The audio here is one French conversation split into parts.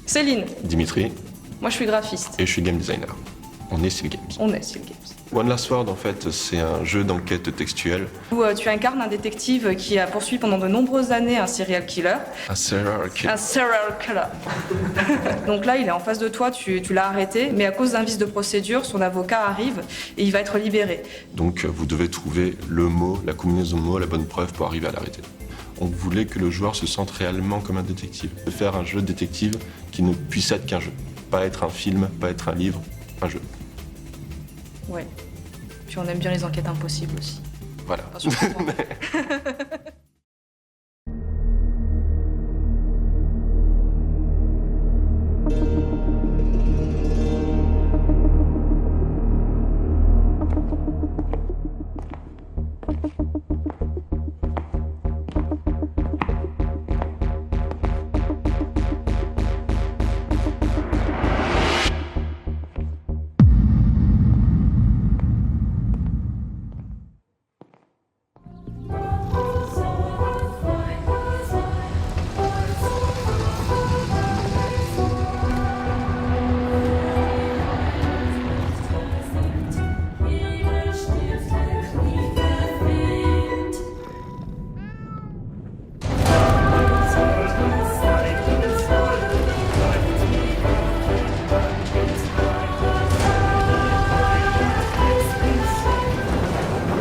Céline. Dimitri. Moi, je suis graphiste. Et je suis game designer. On est Seal Games. On est Seal Games. One Last Word, en fait, c'est un jeu d'enquête textuelle. Où tu incarnes un détective qui a poursuivi pendant de nombreuses années un serial killer. Un serial killer. Un serial killer. Donc là, il est en face de toi, tu l'as arrêté, mais à cause d'un vice de procédure, son avocat arrive et il va être libéré. Donc vous devez trouver le mot, la combinaison de mots, la bonne preuve pour arriver à l'arrêter. On voulait que le joueur se sente réellement comme un détective. De faire un jeu de détective qui ne puisse être qu'un jeu. Pas être un film, pas être un livre, un jeu. Ouais. Puis on aime bien les enquêtes impossibles aussi. Voilà. Enfin, surtout moi.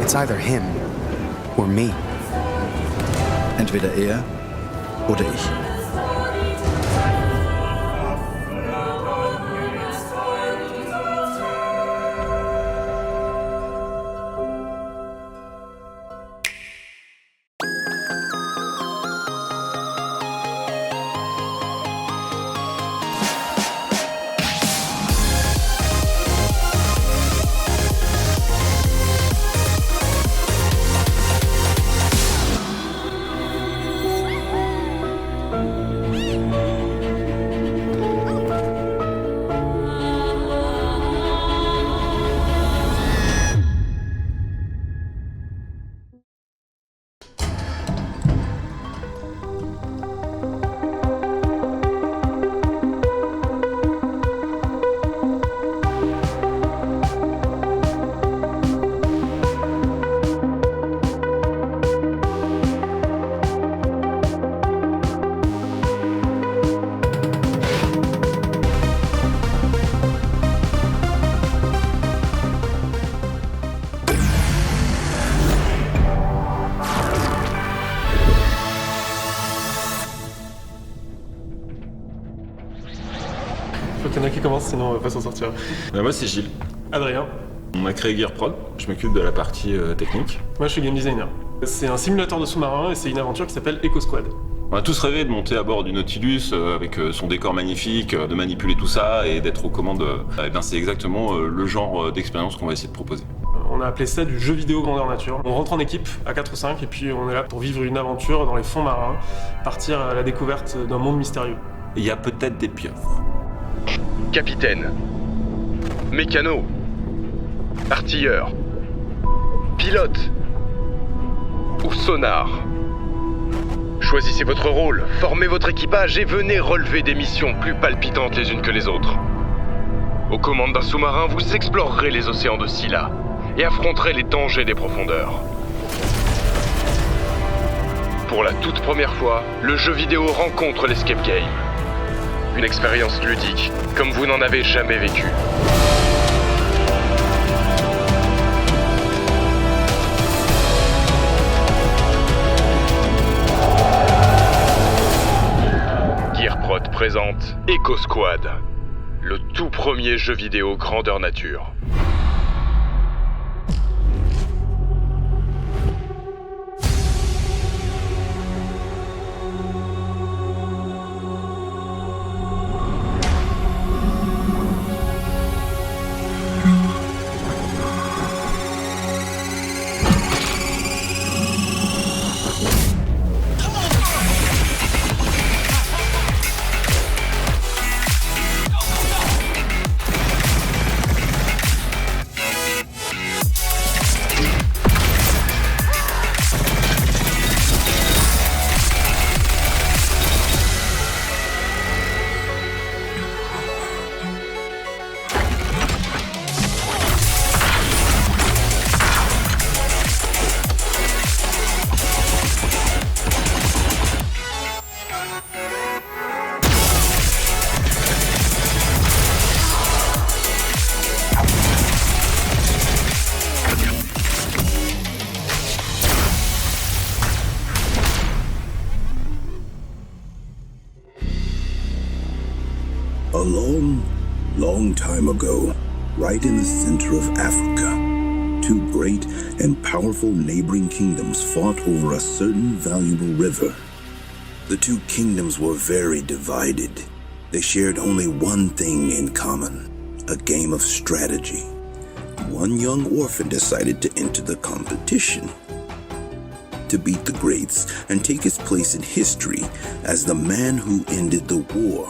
It's either him or me. Entweder er oder ich. Faut qu'il y en a qui commencent, sinon on va pas s'en sortir. Moi c'est Gilles. Adrien. On a créé Gearprod. Je m'occupe de la partie technique. Moi je suis game designer. C'est un simulateur de sous-marin et c'est une aventure qui s'appelle Echo Squad. On a tous rêvé de monter à bord du Nautilus avec son décor magnifique, de manipuler tout ça et d'être aux commandes. C'est exactement le genre d'expérience qu'on va essayer de proposer. On a appelé ça du jeu vidéo grandeur nature. On rentre en équipe à 4 ou 5 et puis on est là pour vivre une aventure dans les fonds marins, partir à la découverte d'un monde mystérieux. Il y a peut-être des pieuvres. Capitaine, mécano, artilleur, pilote ou sonar. Choisissez votre rôle, formez votre équipage et venez relever des missions plus palpitantes les unes que les autres. Aux commandes d'un sous-marin, vous explorerez les océans de Scylla et affronterez les dangers des profondeurs. Pour la toute première fois, le jeu vidéo rencontre l'escape game. Une expérience ludique, comme vous n'en avez jamais vécu. Gearprod présente Echo Squad, le tout premier jeu vidéo grandeur nature. A long, long time ago, right in the center of Africa, two great and powerful neighboring kingdoms fought over a certain valuable river. The two kingdoms were very divided. They shared only one thing in common, a game of strategy. One young orphan decided to enter the competition to beat the greats and take his place in history as the man who ended the war.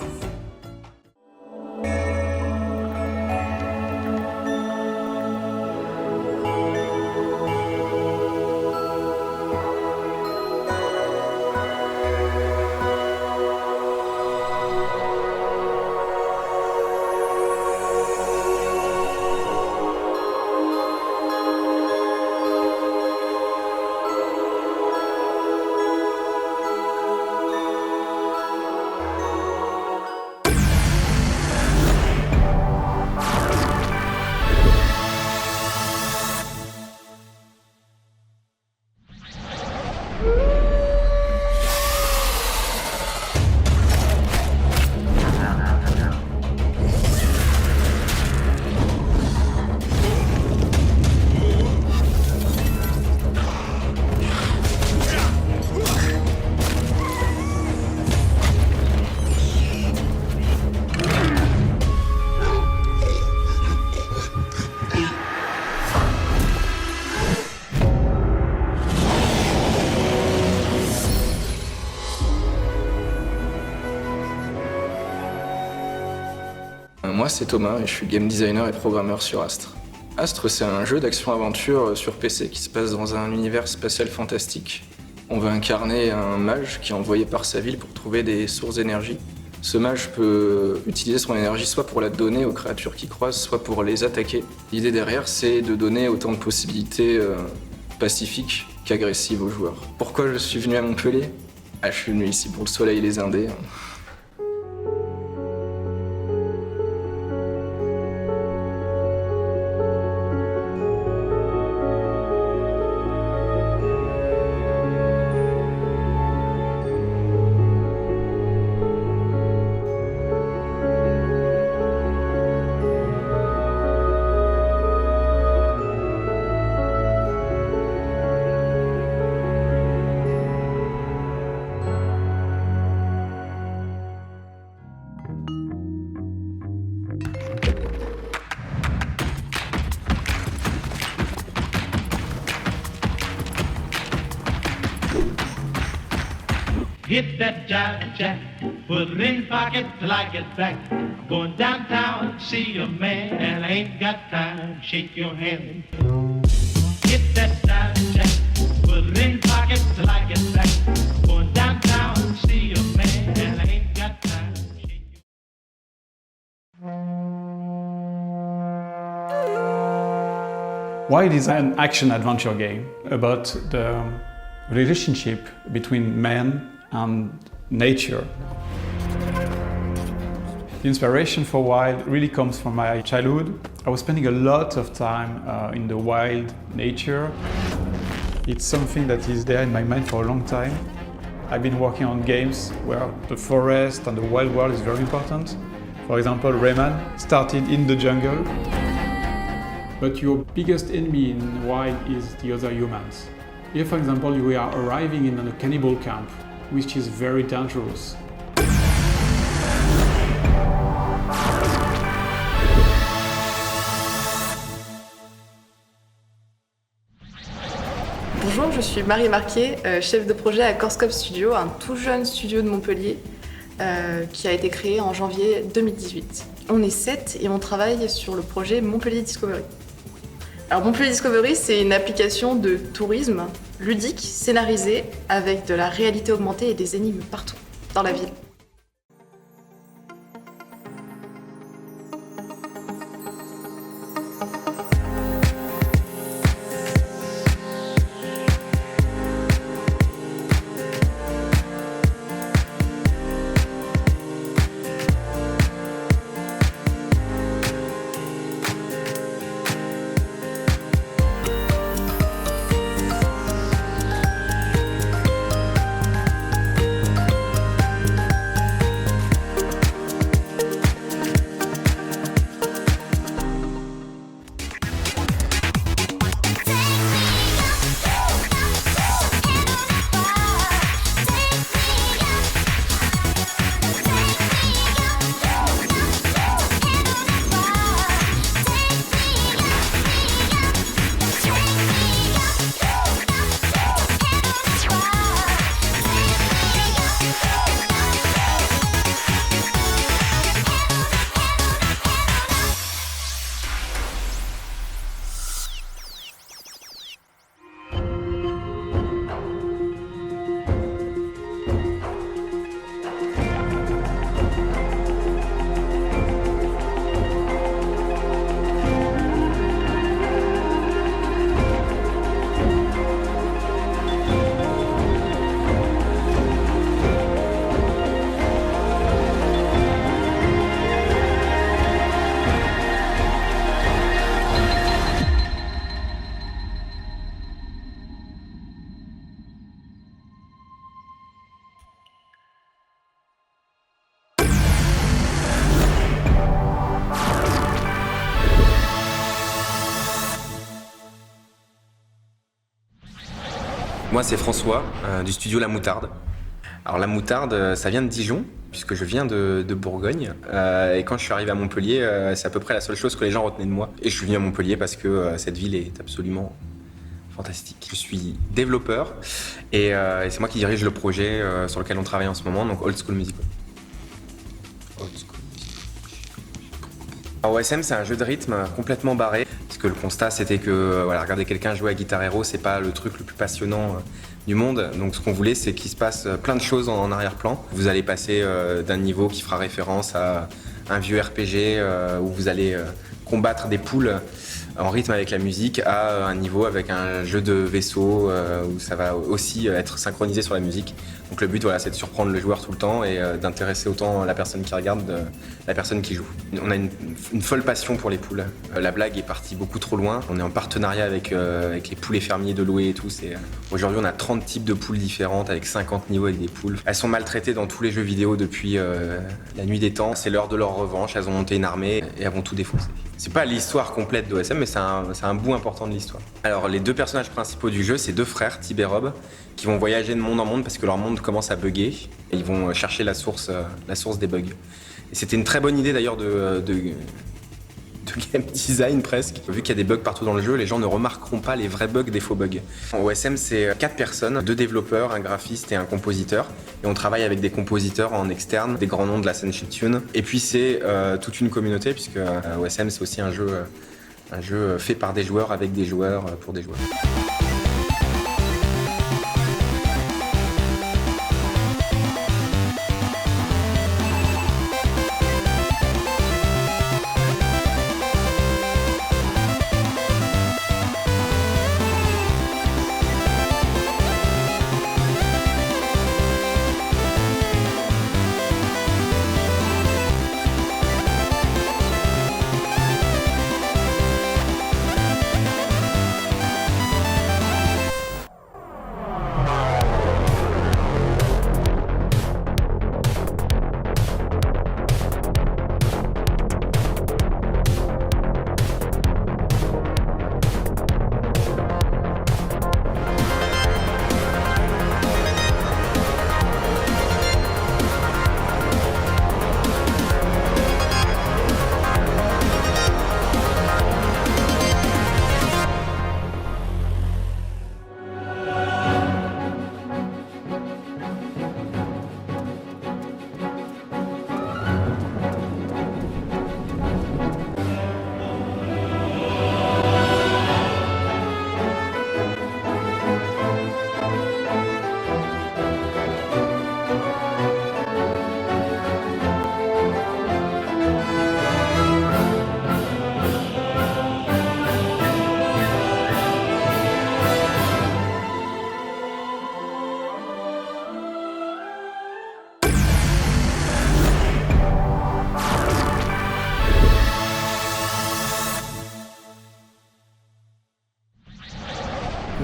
Moi c'est Thomas et je suis game designer et programmeur sur Astre. Astre c'est un jeu d'action-aventure sur PC qui se passe dans un univers spatial fantastique. On va incarner un mage qui est envoyé par sa ville pour trouver des sources d'énergie. Ce mage peut utiliser son énergie soit pour la donner aux créatures qui croisent, soit pour les attaquer. L'idée derrière c'est de donner autant de possibilités pacifiques qu'agressives aux joueurs. Pourquoi je suis venu à Montpellier ? Je suis venu ici pour le soleil et les Indés. Hit that jive jack, put it in pocket till I get back. I'm going downtown to see a man, and I ain't got time to shake your hand. Hit that jive jack, put it in pocket till I get back. I'm going downtown to see a man, and I ain't got time to shake your hand. Why design an action-adventure game about the relationship between man and nature. The inspiration for Wild really comes from my childhood. I was spending a lot of time in the wild nature. It's something that is there in my mind for a long time. I've been working on games where the forest and the wild world is very important. For example, Rayman started in the jungle. But your biggest enemy in Wild is the other humans. Here, for example, we are arriving in a cannibal camp, which is very dangerous. Bonjour, je suis Marie Marquier, chef de projet à Corscope Studio, un tout jeune studio de Montpellier qui a été créé en janvier 2018. On est 7 et on travaille sur le projet Montpellier Discovery. Alors Montpellier Discovery, c'est une application de tourisme ludique, scénarisée, avec de la réalité augmentée et des énigmes partout dans la ville. Moi, c'est François, du studio La Moutarde. Alors la moutarde, ça vient de Dijon, puisque je viens de Bourgogne. Et quand je suis arrivé à Montpellier, c'est à peu près la seule chose que les gens retenaient de moi. Et je suis venu à Montpellier parce que cette ville est absolument fantastique. Je suis développeur et c'est moi qui dirige le projet sur lequel on travaille en ce moment, donc Old School Musical. Alors, OSM, c'est un jeu de rythme complètement barré, puisque le constat c'était que regarder quelqu'un jouer à Guitar Hero, c'est pas le truc le plus passionnant du monde. Donc ce qu'on voulait, c'est qu'il se passe plein de choses en arrière-plan. Vous allez passer d'un niveau qui fera référence à un vieux RPG où vous allez combattre des poules en rythme avec la musique, à un niveau avec un jeu de vaisseau où ça va aussi être synchronisé sur la musique. Donc le but, c'est de surprendre le joueur tout le temps et d'intéresser autant la personne qui regarde la personne qui joue. On a une folle passion pour les poules. La blague est partie beaucoup trop loin. On est en partenariat avec les poulets fermiers de Loé et tout. Aujourd'hui, on a 30 types de poules différentes avec 50 niveaux avec des poules. Elles sont maltraitées dans tous les jeux vidéo depuis la nuit des temps. C'est l'heure de leur revanche. Elles ont monté une armée et elles vont tout défoncer. C'est pas l'histoire complète d'OSM, mais c'est un bout important de l'histoire. Alors, les deux personnages principaux du jeu, c'est deux frères, Tib et Rob, qui vont voyager de monde en monde parce que leur monde commence à bugger. Et ils vont chercher la source des bugs. Et c'était une très bonne idée d'ailleurs de game design presque. Vu qu'il y a des bugs partout dans le jeu, les gens ne remarqueront pas les vrais bugs des faux bugs. OSM, c'est 4 personnes, 2 développeurs, un graphiste et un compositeur. Et on travaille avec des compositeurs en externe, des grands noms de la scène chiptune. Et puis c'est toute une communauté, puisque OSM, c'est aussi un jeu fait par des joueurs, avec des joueurs, pour des joueurs.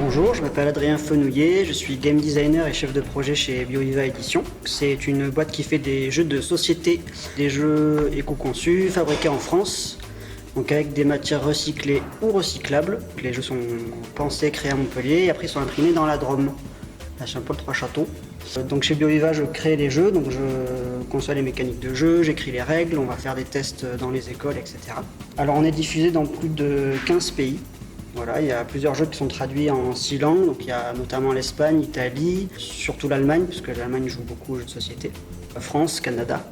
Bonjour, je m'appelle Adrien Fenouillet, je suis game designer et chef de projet chez BioViva Édition. C'est une boîte qui fait des jeux de société, des jeux éco-conçus, fabriqués en France, donc avec des matières recyclées ou recyclables. Les jeux sont pensés, créés à Montpellier et après ils sont imprimés dans la Drôme, à Saint-Paul-Trois-Châteaux. Donc chez BioViva, je crée les jeux, donc je conçois les mécaniques de jeu, j'écris les règles, on va faire des tests dans les écoles, etc. Alors on est diffusé dans plus de 15 pays. Voilà, il y a plusieurs jeux qui sont traduits en 6 langues, donc il y a notamment l'Espagne, l'Italie, surtout l'Allemagne, puisque l'Allemagne joue beaucoup aux jeux de société, la France, Canada,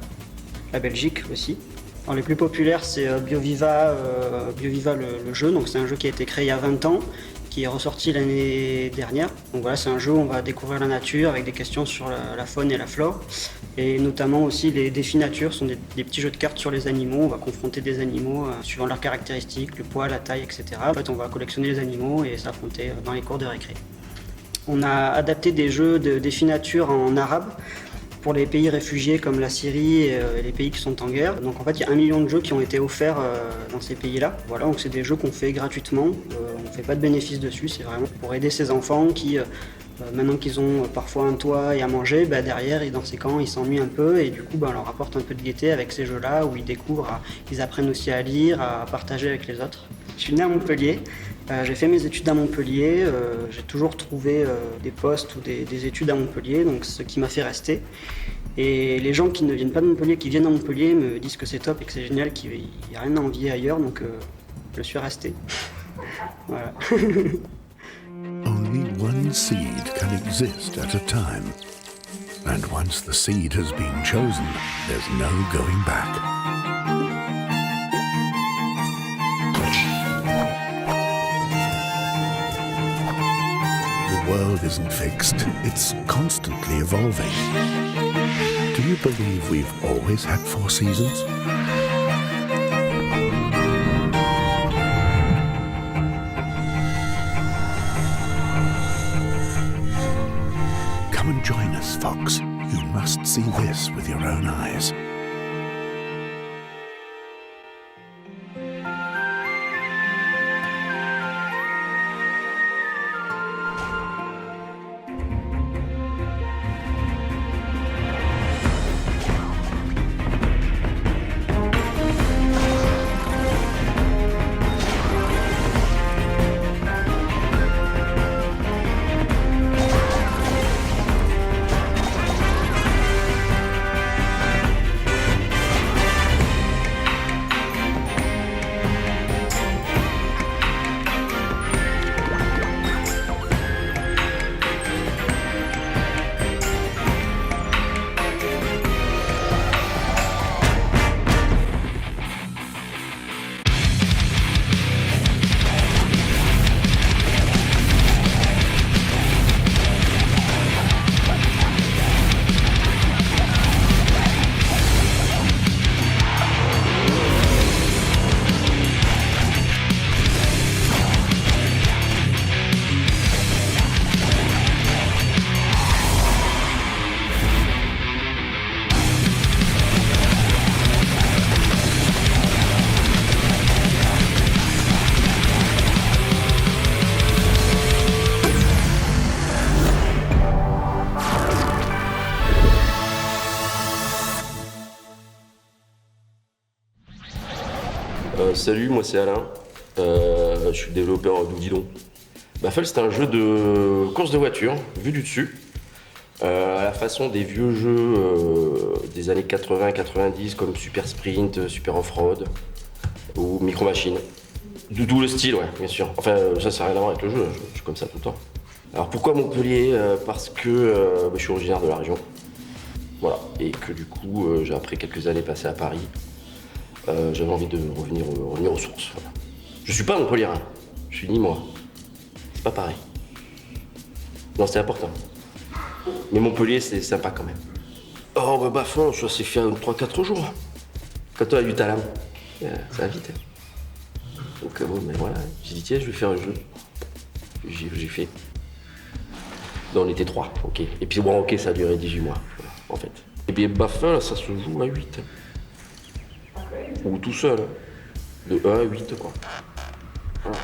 la Belgique aussi. Alors, les plus populaires, c'est BioViva, le jeu, donc c'est un jeu qui a été créé il y a 20 ans, qui est ressorti l'année dernière. Donc voilà, c'est un jeu où on va découvrir la nature avec des questions sur la faune et la flore. Et notamment aussi les défis nature sont des petits jeux de cartes sur les animaux. On va confronter des animaux suivant leurs caractéristiques, le poids, la taille, etc. En fait, on va collectionner les animaux et s'affronter dans les cours de récré. On a adapté des jeux de défis nature en arabe pour les pays réfugiés comme la Syrie et les pays qui sont en guerre. Donc en fait, il y a 1 million de jeux qui ont été offerts dans ces pays-là. Voilà, donc c'est des jeux qu'on fait gratuitement. On ne fait pas de bénéfice dessus, c'est vraiment pour aider ces enfants qui, maintenant qu'ils ont parfois un toit et à manger, derrière, dans ces camps, ils s'ennuient un peu et du coup, on leur apporte un peu de gaieté avec ces jeux-là où ils découvrent, ils apprennent aussi à lire, à partager avec les autres. Je suis né à Montpellier. J'ai fait mes études à Montpellier, j'ai toujours trouvé des postes ou des études à Montpellier, donc ce qui m'a fait rester. Et les gens qui ne viennent pas de Montpellier, qui viennent à Montpellier, me disent que c'est top et que c'est génial, qu'il n'y a rien à envier ailleurs, donc je suis resté. Voilà. Only one seed can exist at a time. And once the seed has been chosen, there's no going back. The world isn't fixed, it's constantly evolving. Do you believe we've always had 4 seasons? Come and join us, Fox. You must see this with your own eyes. Salut, moi c'est Alain, je suis développeur d'Oudidon. Baffle, c'est un jeu de course de voiture, vu du dessus, à la façon des vieux jeux des années 80-90 comme Super Sprint, Super Off-Road ou Micro Machine. D'où le style, ouais, bien sûr. Enfin, ça n'a rien à voir avec le jeu, je suis comme ça tout le temps. Alors pourquoi Montpellier? Parce que je suis originaire de la région. Voilà, et que du coup, après quelques années passées à Paris, j'avais envie de revenir aux sources. Voilà. Je suis pas Montpellier, hein. Je suis ni moi. C'est pas pareil. Non, c'est important. Mais Montpellier, c'est sympa quand même. Oh, Baffle, ça s'est fait 3-4 jours. Quand on a du talent, ça va vite. Donc bon, mais voilà, j'ai dit tiens, je vais faire un jeu. J'ai fait. Non, on était 3, ok. Et puis bon, ok, ça a duré 18 mois, voilà, en fait. Et bien Baffle, ça se joue à 8. Ou tout seul, de 1 à 8 quoi. Voilà.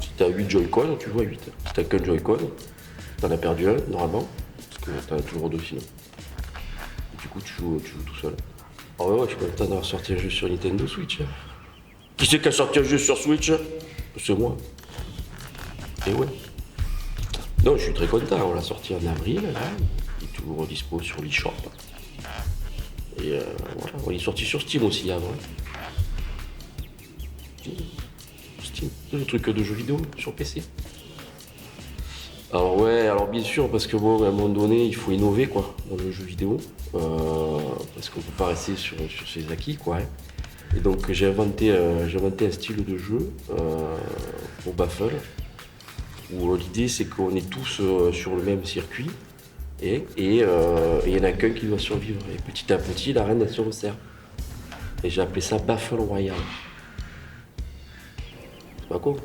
Si t'as 8 8 Joy-Con, tu joues à 8. Si t'as qu'un Joy-Con, t'en as perdu un, normalement, parce que t'en as toujours deux sinon. Du coup, tu joues tout seul. Ah ouais, tu peux le temps d'avoir sorti un jeu sur Nintendo Switch. Qui c'est qui a sorti un jeu sur Switch? C'est moi. Et ouais. Non, je suis très content, on l'a sorti en avril, là. Il est toujours dispo sur l'eShop. Et voilà, on est sorti sur Steam aussi avant. Steam, le truc de jeux vidéo sur PC. Alors ouais, alors bien sûr, parce que bon, à un moment donné, il faut innover quoi, dans le jeu vidéo. Parce qu'on peut pas rester sur ses acquis quoi. Hein. Et donc j'ai inventé un style de jeu pour Baffle, où l'idée c'est qu'on est tous sur le même circuit, et il y en a qu'un qui doit survivre. Et petit à petit, la reine elle se resserre. Et j'ai appelé ça Baffle Royale. C'est pas con.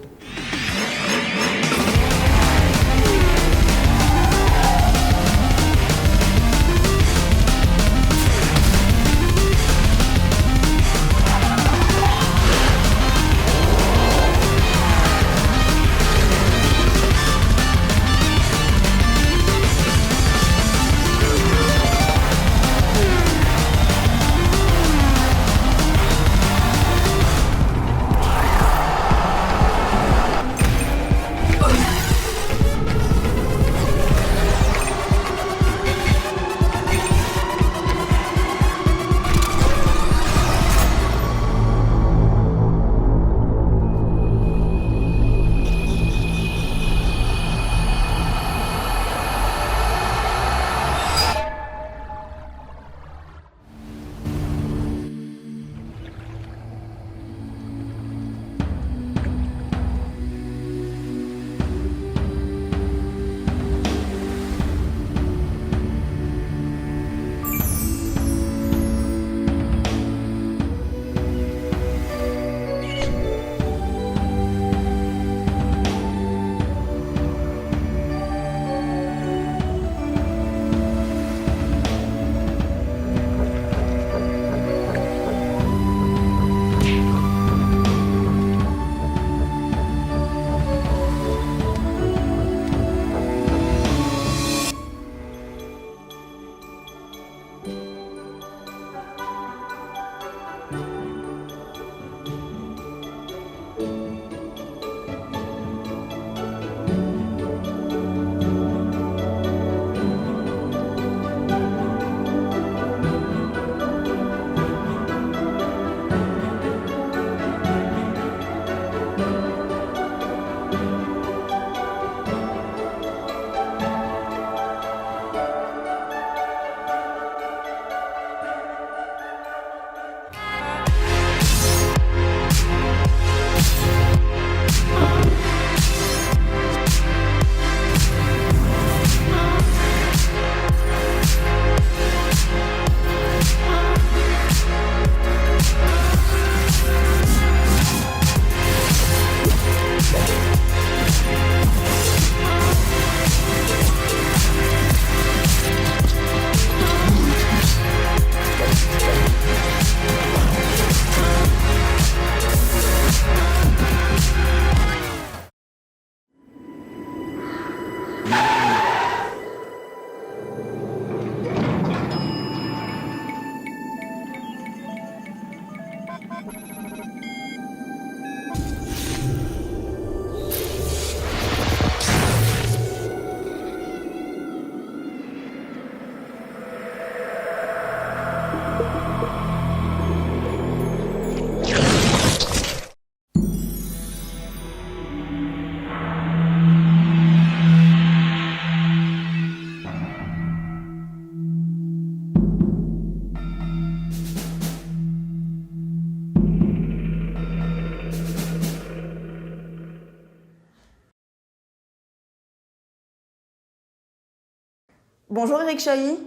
Bonjour Eric Chahi.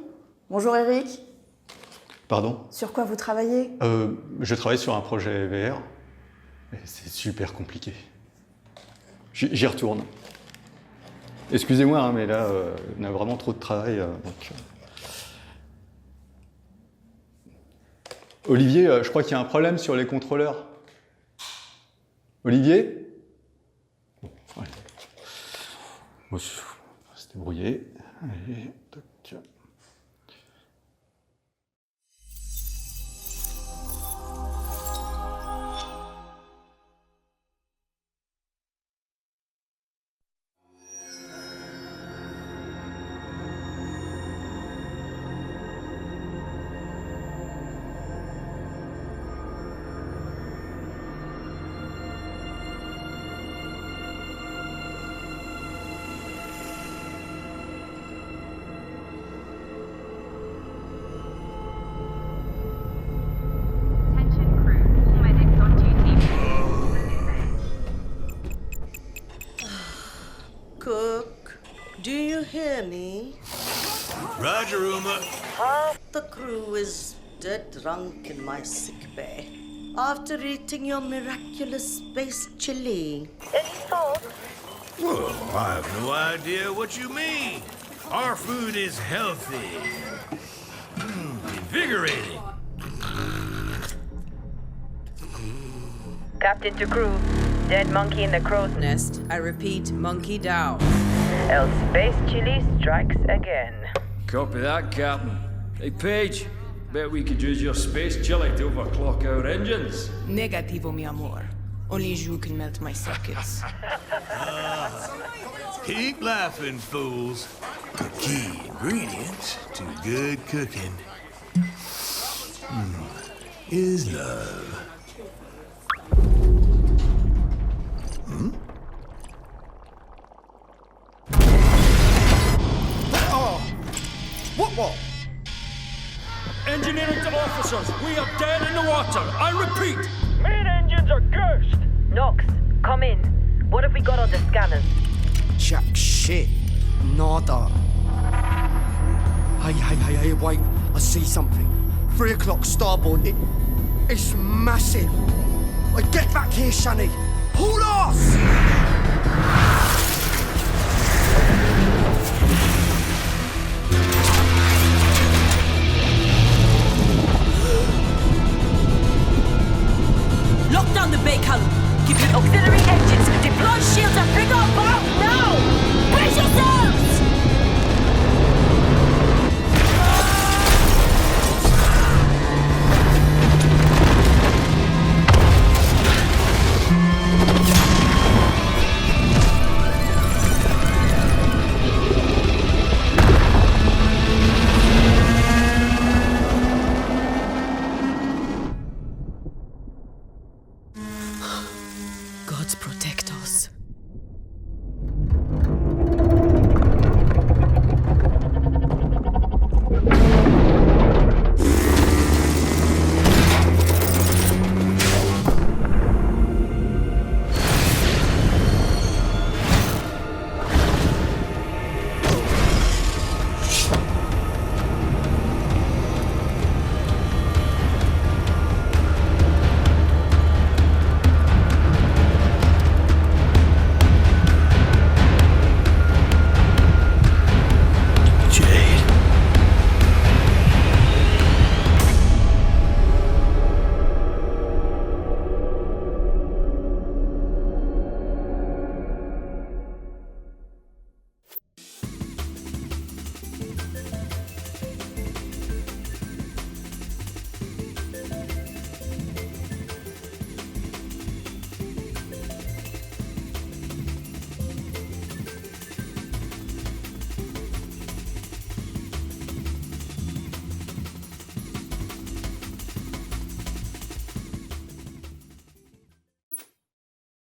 Bonjour Eric. Pardon? Sur quoi vous travaillez? Je travaille sur un projet VR, mais c'est super compliqué. J'y retourne. Excusez-moi, hein, mais là, on a vraiment trop de travail. Donc... Olivier, je crois qu'il y a un problème sur les contrôleurs. Olivier? Ouais. Bon, on va se débrouiller. Allez, toc. Cook, do you hear me? Roger, Uma. Half the crew is dead drunk in my sick bay after eating your miraculous space chili. Any thoughts? Well, I have no idea what you mean. Our food is healthy. Invigorating. Captain to crew, dead monkey in the crow's nest. I repeat, monkey down. El Space Chili strikes again. Copy that, Captain. Hey, Paige, bet we could use your space chili to overclock our engines. Negativo, mi amor. Only you can melt my circuits. Keep laughing, fools. The key ingredient to good cooking is love. What? Engineering to officers, we are dead in the water. I repeat. Main engines are cursed. Nox, come in. What have we got on the scanners? Jack shit. Nada. Hey, wait. I see something. 3 o'clock starboard. It's massive. Get back here, Shani. Pull off!